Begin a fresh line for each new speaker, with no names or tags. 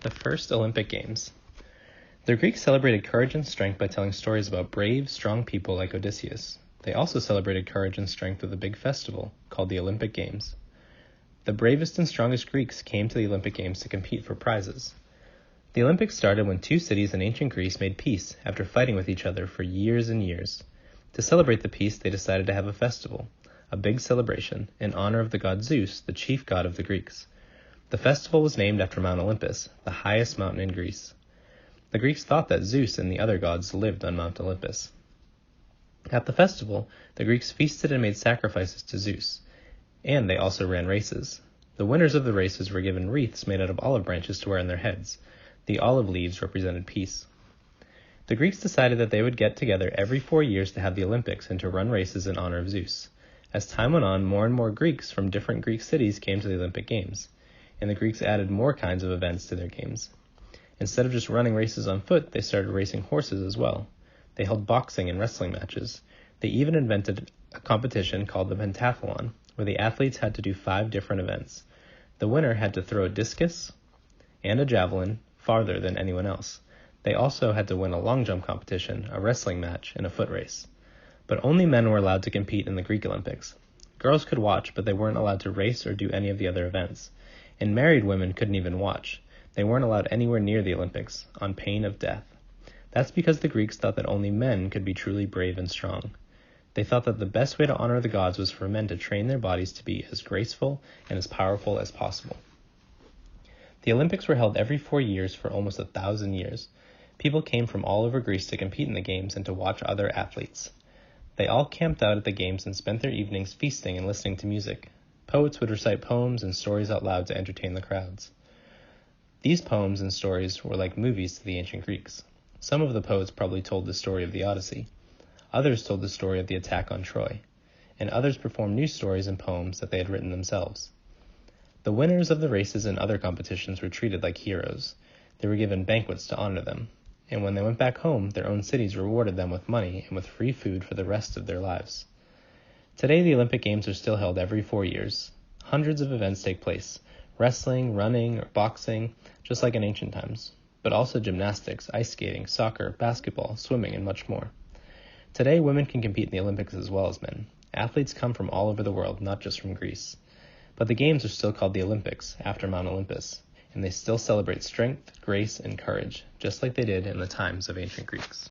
The first Olympic Games. The Greeks celebrated courage and strength by telling stories about brave, strong people like Odysseus. They also celebrated courage and strength with a big festival called the Olympic Games. The bravest and strongest Greeks came to the Olympic Games to compete for prizes. The Olympics started when two cities in ancient Greece made peace after fighting with each other for years and years. To celebrate the peace, they decided to have a festival, a big celebration, in honor of the god Zeus, the chief god of the Greeks. The festival was named after Mount Olympus, the highest mountain in Greece. The Greeks thought that Zeus and the other gods lived on Mount Olympus. At the festival, the Greeks feasted and made sacrifices to Zeus, and they also ran races. The winners of the races were given wreaths made out of olive branches to wear on their heads. The olive leaves represented peace. The Greeks decided that they would get together every 4 years to have the Olympics and to run races in honor of Zeus. As time went on, more and more Greeks from different Greek cities came to the Olympic Games, and the Greeks added more kinds of events to their games. Instead of just running races on foot, they started racing horses as well. They held boxing and wrestling matches. They even invented a competition called the pentathlon, where the athletes had to do 5 different events. The winner had to throw a discus and a javelin farther than anyone else. They also had to win a long jump competition, a wrestling match, and a foot race. But only men were allowed to compete in the Greek Olympics. Girls could watch, but they weren't allowed to race or do any of the other events. And married women couldn't even watch. They weren't allowed anywhere near the Olympics, on pain of death. That's because the Greeks thought that only men could be truly brave and strong. They thought that the best way to honor the gods was for men to train their bodies to be as graceful and as powerful as possible. The Olympics were held every 4 years for almost 1,000 years. People came from all over Greece to compete in the games and to watch other athletes. They all camped out at the games and spent their evenings feasting and listening to music. Poets would recite poems and stories out loud to entertain the crowds. These poems and stories were like movies to the ancient Greeks. Some of the poets probably told the story of the Odyssey. Others told the story of the attack on Troy. And others performed new stories and poems that they had written themselves. The winners of the races and other competitions were treated like heroes. They were given banquets to honor them. And when they went back home, their own cities rewarded them with money and with free food for the rest of their lives. Today, the Olympic Games are still held every 4 years. Hundreds of events take place: wrestling, running, or boxing, just like in ancient times, but also gymnastics, ice skating, soccer, basketball, swimming, and much more. Today, women can compete in the Olympics as well as men. Athletes come from all over the world, not just from Greece. But the Games are still called the Olympics, after Mount Olympus, and they still celebrate strength, grace, and courage, just like they did in the times of ancient Greeks.